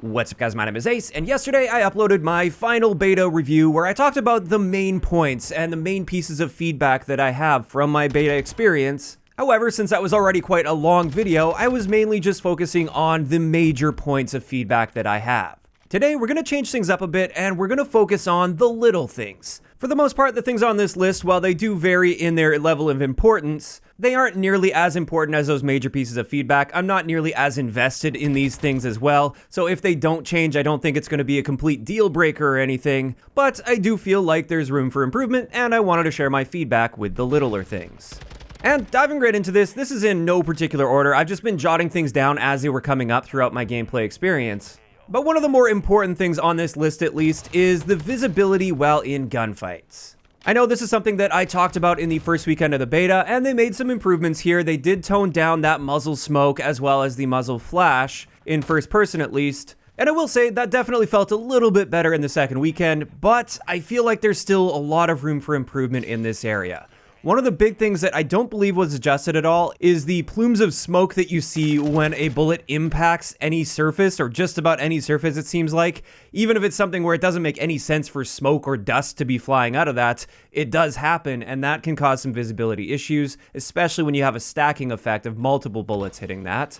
What's up guys, my name is Ace, and yesterday I uploaded my final beta review where I talked about the main points and the main pieces of feedback that I have from my beta experience. However, since that was already quite a long video, I was mainly just focusing on the major points of feedback that I have. Today we're going to change things up a bit and we're going to focus on the little things. For the most part, the things on this list, while they do vary in their level of importance, they aren't nearly as important as those major pieces of feedback. I'm not nearly as invested in these things as well, so if they don't change, I don't think it's going to be a complete deal breaker or anything, but I do feel like there's room for improvement, and I wanted to share my feedback with the littler things. And diving right into this is in no particular order. I've just been jotting things down as they were coming up throughout my gameplay experience. But one of the more important things on this list at least is the visibility while in gunfights. I know this is something that I talked about in the first weekend of the beta, and they made some improvements here. They did tone down that muzzle smoke as well as the muzzle flash, in first person at least. And I will say that definitely felt a little bit better in the second weekend, but I feel like there's still a lot of room for improvement in this area. One of the big things that I don't believe was adjusted at all is the plumes of smoke that you see when a bullet impacts any surface, or just about any surface it seems like. Even if it's something where it doesn't make any sense for smoke or dust to be flying out of that, it does happen, and that can cause some visibility issues, especially when you have a stacking effect of multiple bullets hitting that.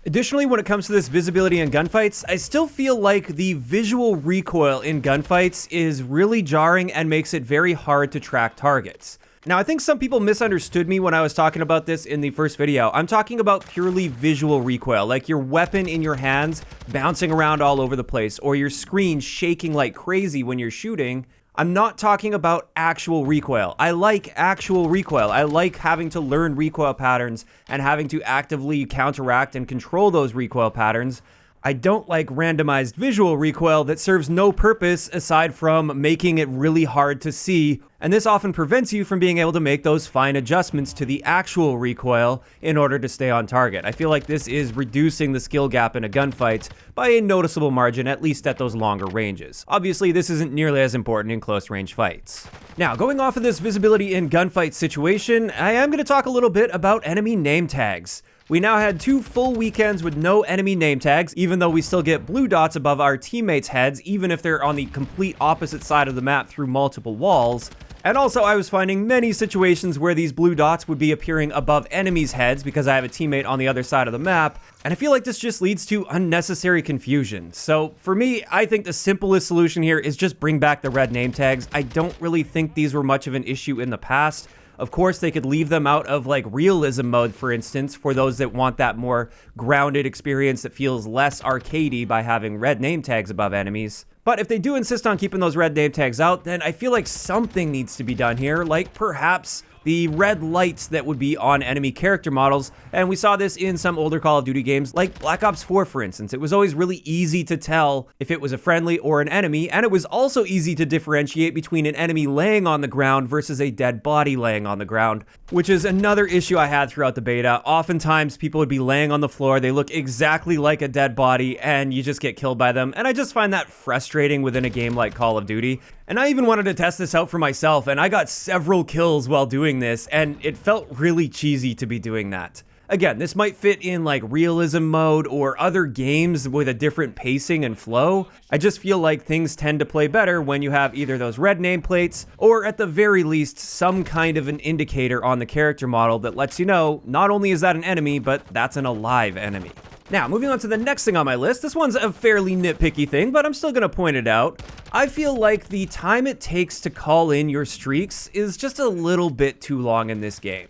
Additionally, when it comes to this visibility in gunfights, I still feel like the visual recoil in gunfights is really jarring and makes it very hard to track targets. Now, I think some people misunderstood me when I was talking about this in the first video. I'm talking about purely visual recoil, like your weapon in your hands bouncing around all over the place, or your screen shaking like crazy when you're shooting. I'm not talking about actual recoil. I like actual recoil. I like having to learn recoil patterns and having to actively counteract and control those recoil patterns. I don't like randomized visual recoil that serves no purpose aside from making it really hard to see, and this often prevents you from being able to make those fine adjustments to the actual recoil in order to stay on target. I feel like this is reducing the skill gap in a gunfight by a noticeable margin, at least at those longer ranges. Obviously, this isn't nearly as important in close range fights. Now, going off of this visibility in gunfight situation, I am going to talk a little bit about enemy name tags. We now had 2 full weekends with no enemy name tags, even though we still get blue dots above our teammates' heads, even if they're on the complete opposite side of the map through multiple walls. And also, I was finding many situations where these blue dots would be appearing above enemies' heads because I have a teammate on the other side of the map, and I feel like this just leads to unnecessary confusion. So for me, I think the simplest solution here is just bring back the red name tags. I don't really think these were much of an issue in the past. Of course, they could leave them out of like realism mode, for instance, for those that want that more grounded experience that feels less arcadey by having red name tags above enemies. But if they do insist on keeping those red name tags out, then I feel like something needs to be done here, like perhaps the red lights that would be on enemy character models, and we saw this in some older Call of Duty games like Black Ops 4 for instance. It was always really easy to tell if it was a friendly or an enemy, and it was also easy to differentiate between an enemy laying on the ground versus a dead body laying on the ground, which is another issue I had throughout the beta. Oftentimes people would be laying on the floor, they look exactly like a dead body, and you just get killed by them, and I just find that frustrating within a game like Call of Duty. And I even wanted to test this out for myself, and I got several kills while doing this, and it felt really cheesy to be doing that. Again, this might fit in like realism mode or other games with a different pacing and flow. I just feel like things tend to play better when you have either those red nameplates, or at the very least, some kind of an indicator on the character model that lets you know not only is that an enemy, but that's an alive enemy. Now, moving on to the next thing on my list. This one's a fairly nitpicky thing, but I'm still going to point it out. I feel like the time it takes to call in your streaks is just a little bit too long in this game.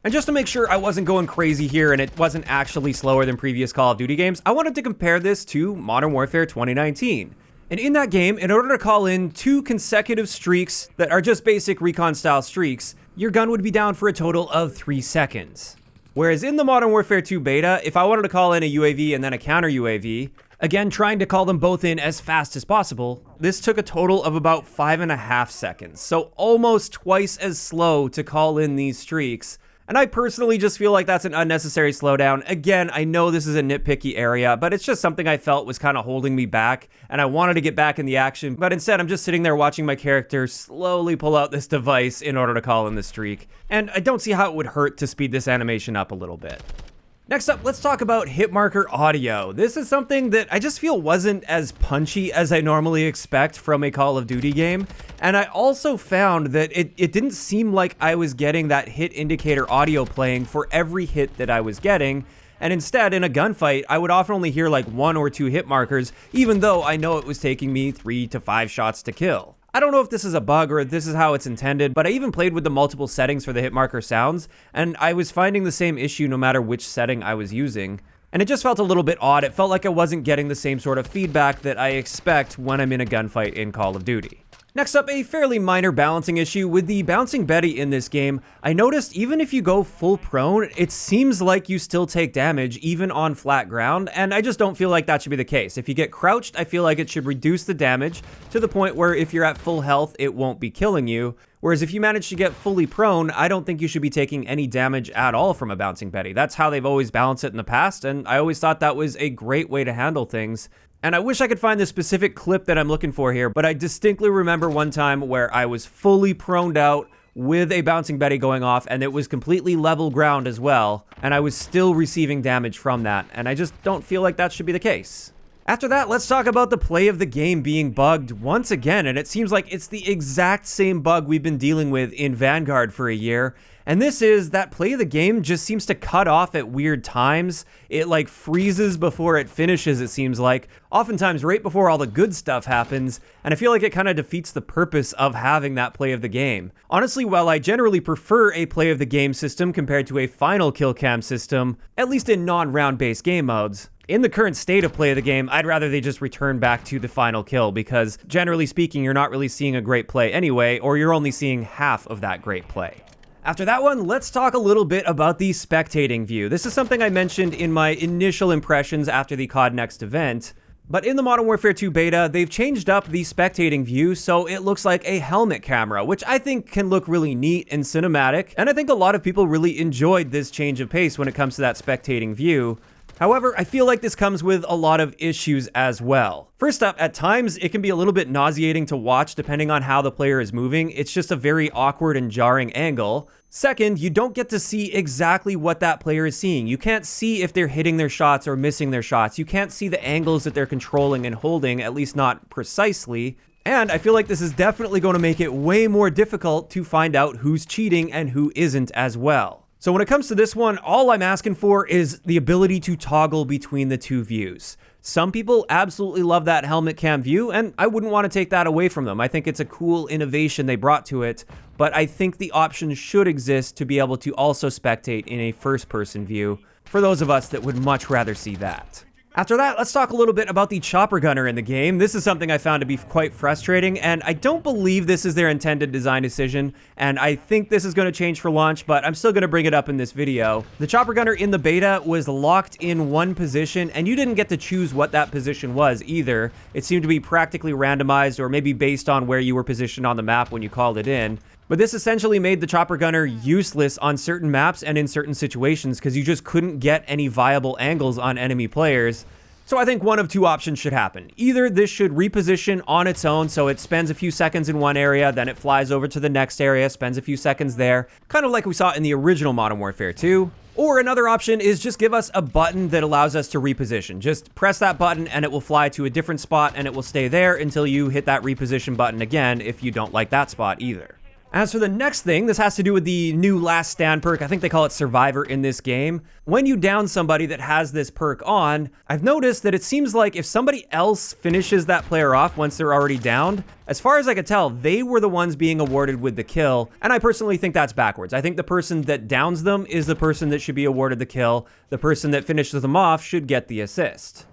And just to make sure I wasn't going crazy here and it wasn't actually slower than previous Call of Duty games, I wanted to compare this to Modern Warfare 2019. And in that game, in order to call in 2 consecutive streaks that are just basic recon style streaks, your gun would be down for a total of 3 seconds. Whereas in the Modern Warfare 2 beta, if I wanted to call in a UAV and then a counter UAV, again trying to call them both in as fast as possible, this took a total of about 5.5 seconds. So almost twice as slow to call in these streaks. And I personally just feel like that's an unnecessary slowdown. Again, I know this is a nitpicky area, but it's just something I felt was kind of holding me back, and I wanted to get back in the action, but instead I'm just sitting there watching my character slowly pull out this device in order to call in the streak. And I don't see how it would hurt to speed this animation up a little bit. Next up, let's talk about Hitmarker audio. This is something that I just feel wasn't as punchy as I normally expect from a Call of Duty game. And I also found that it didn't seem like I was getting that hit indicator audio playing for every hit that I was getting. And instead, in a gunfight, I would often only hear like 1 or 2 hit markers, even though I know it was taking me 3 to 5 shots to kill. I don't know if this is a bug or if this is how it's intended, but I even played with the multiple settings for the Hitmarker sounds, and I was finding the same issue no matter which setting I was using. And it just felt a little bit odd. It felt like I wasn't getting the same sort of feedback that I expect when I'm in a gunfight in Call of Duty. Next up, a fairly minor balancing issue with the bouncing Betty in this game. I noticed even if you go full prone, it seems like you still take damage even on flat ground, and I just don't feel like that should be the case. If you get crouched, I feel like it should reduce the damage to the point where if you're at full health, it won't be killing you. Whereas if you manage to get fully prone, I don't think you should be taking any damage at all from a bouncing Betty. That's how they've always balanced it in the past, and I always thought that was a great way to handle things. And I wish I could find the specific clip that I'm looking for here, but I distinctly remember one time where I was fully proned out with a bouncing Betty going off, and it was completely level ground as well, and I was still receiving damage from that, and I just don't feel like that should be the case. After that, let's talk about the play of the game being bugged once again, and it seems like it's the exact same bug we've been dealing with in Vanguard for a year. And this is that play of the game just seems to cut off at weird times. It like freezes before it finishes, it seems like, oftentimes right before all the good stuff happens, and I feel like it kind of defeats the purpose of having that play of the game. Honestly, while I generally prefer a play of the game system compared to a final kill cam system, at least in non-round based game modes, in the current state of play of the game, I'd rather they just return back to the final kill, because generally speaking, you're not really seeing a great play anyway, or you're only seeing half of that great play. After that one, let's talk a little bit about the spectating view. This is something I mentioned in my initial impressions after the COD Next event. But in the Modern Warfare 2 beta, they've changed up the spectating view so it looks like a helmet camera, which I think can look really neat and cinematic. And I think a lot of people really enjoyed this change of pace when it comes to that spectating view. However, I feel like this comes with a lot of issues as well. First up, at times, it can be a little bit nauseating to watch depending on how the player is moving. It's just a very awkward and jarring angle. Second, you don't get to see exactly what that player is seeing. You can't see if they're hitting their shots or missing their shots. You can't see the angles that they're controlling and holding, at least not precisely. And I feel like this is definitely going to make it way more difficult to find out who's cheating and who isn't as well. So when it comes to this one, all I'm asking for is the ability to toggle between the two views. Some people absolutely love that helmet cam view, and I wouldn't want to take that away from them. I think it's a cool innovation they brought to it, but I think the option should exist to be able to also spectate in a first-person view for those of us that would much rather see that. After that, let's talk a little bit about the chopper gunner in the game. This is something I found to be quite frustrating, and I don't believe this is their intended design decision, and I think this is going to change for launch, but I'm still going to bring it up in this video. The chopper gunner in the beta was locked in one position, and you didn't get to choose what that position was either. It seemed to be practically randomized, or maybe based on where you were positioned on the map when you called it in. But this essentially made the chopper gunner useless on certain maps and in certain situations because you just couldn't get any viable angles on enemy players. So I think one of two options should happen. Either this should reposition on its own so it spends a few seconds in one area, then it flies over to the next area, spends a few seconds there, kind of like we saw in the original Modern Warfare 2. Or another option is just give us a button that allows us to reposition. Just press that button and it will fly to a different spot and it will stay there until you hit that reposition button again if you don't like that spot either. As for the next thing, this has to do with the new Last Stand perk. I think they call it Survivor in this game. When you down somebody that has this perk on, I've noticed that it seems like if somebody else finishes that player off once they're already downed, as far as I could tell, they were the ones being awarded with the kill, and I personally think that's backwards. I think the person that downs them is the person that should be awarded the kill. The person that finishes them off should get the assist.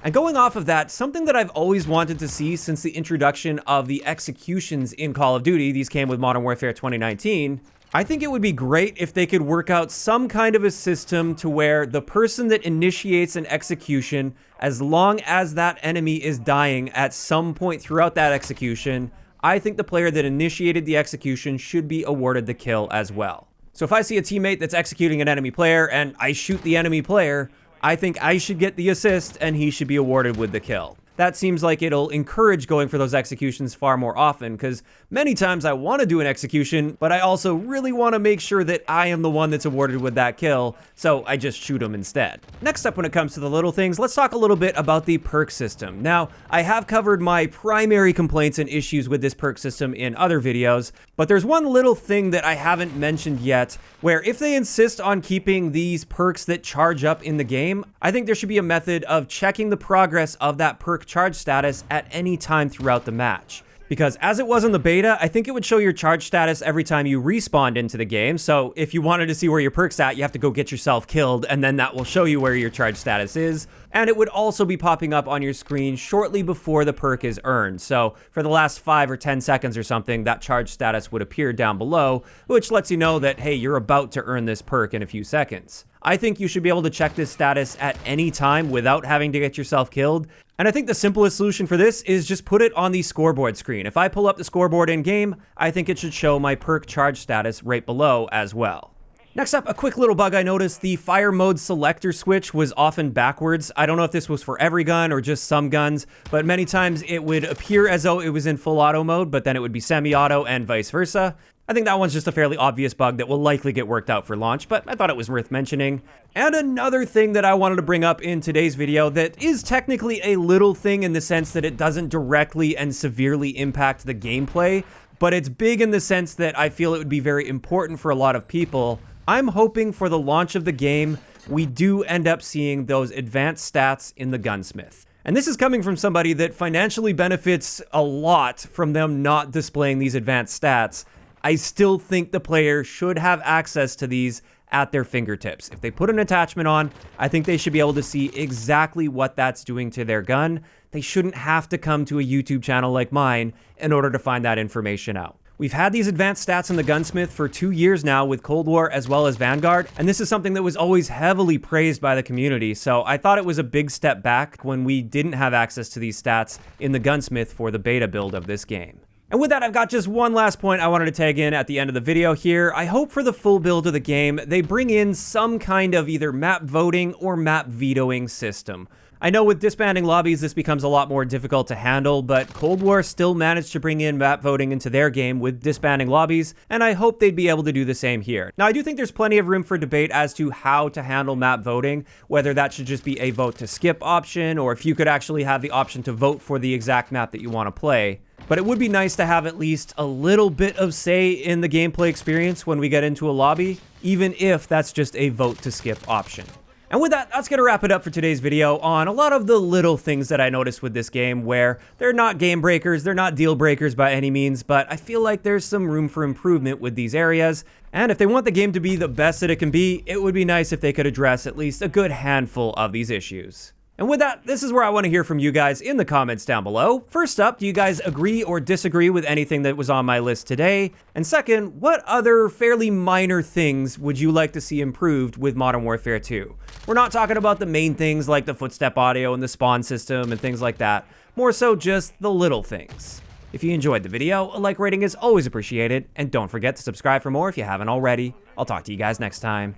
And going off of that, something that I've always wanted to see since the introduction of the executions in Call of Duty, these came with Modern Warfare 2019, I think it would be great if they could work out some kind of a system to where the person that initiates an execution, as long as that enemy is dying at some point throughout that execution, I think the player that initiated the execution should be awarded the kill as well. So if I see a teammate that's executing an enemy player and I shoot the enemy player, I think I should get the assist and he should be awarded with the kill. that seems like it'll encourage going for those executions far more often, because many times I want to do an execution, but I also really want to make sure that I am the one that's awarded with that kill, so I just shoot them instead. Next up, when it comes to the little things, let's talk a little bit about the perk system. Now, I have covered my primary complaints and issues with this perk system in other videos, but there's one little thing that I haven't mentioned yet, where if they insist on keeping these perks that charge up in the game, I think there should be a method of checking the progress of that perk charge status at any time throughout the match. Because as it was in the beta, I think it would show your charge status every time you respawned into the game. So if you wanted to see where your perk's at, you have to go get yourself killed, and then that will show you where your charge status is. And it would also be popping up on your screen shortly before the perk is earned. So for the last 5 or 10 seconds or something, that charge status would appear down below, which lets you know that, hey, you're about to earn this perk in a few seconds. I think you should be able to check this status at any time without having to get yourself killed. And I think the simplest solution for this is just put it on the scoreboard screen. If I pull up the scoreboard in game, I think it should show my perk charge status right below as well. Next up, a quick little bug I noticed. The fire mode selector switch was often backwards. I don't know if this was for every gun or just some guns, but many times it would appear as though it was in full auto mode, but then it would be semi-auto and vice versa. I think that one's just a fairly obvious bug that will likely get worked out for launch, but I thought it was worth mentioning. And another thing that I wanted to bring up in today's video that is technically a little thing in the sense that it doesn't directly and severely impact the gameplay, but it's big in the sense that I feel it would be very important for a lot of people. I'm hoping for the launch of the game, we do end up seeing those advanced stats in the Gunsmith. And this is coming from somebody that financially benefits a lot from them not displaying these advanced stats. I still think the player should have access to these at their fingertips. If they put an attachment on, I think they should be able to see exactly what that's doing to their gun. They shouldn't have to come to a YouTube channel like mine in order to find that information out. We've had these advanced stats in the Gunsmith for 2 years now with Cold War as well as Vanguard, and this is something that was always heavily praised by the community, so I thought it was a big step back when we didn't have access to these stats in the Gunsmith for the beta build of this game. And with that, I've got just one last point I wanted to tag in at the end of the video here. I hope for the full build of the game, they bring in some kind of either map voting or map vetoing system. I know with disbanding lobbies, this becomes a lot more difficult to handle, but Cold War still managed to bring in map voting into their game with disbanding lobbies, and I hope they'd be able to do the same here. Now, I do think there's plenty of room for debate as to how to handle map voting, whether that should just be a vote to skip option, or if you could actually have the option to vote for the exact map that you want to play. But it would be nice to have at least a little bit of say in the gameplay experience when we get into a lobby, even if that's just a vote to skip option. And with that, that's going to wrap it up for today's video on a lot of the little things that I noticed with this game where they're not game breakers, they're not deal breakers by any means, but I feel like there's some room for improvement with these areas. And if they want the game to be the best that it can be, it would be nice if they could address at least a good handful of these issues. And with that, this is where I want to hear from you guys in the comments down below. First up, do you guys agree or disagree with anything that was on my list today? And second, what other fairly minor things would you like to see improved with Modern Warfare 2? We're not talking about the main things like the footstep audio and the spawn system and things like that. More so just the little things. If you enjoyed the video, a like rating is always appreciated. And don't forget to subscribe for more if you haven't already. I'll talk to you guys next time.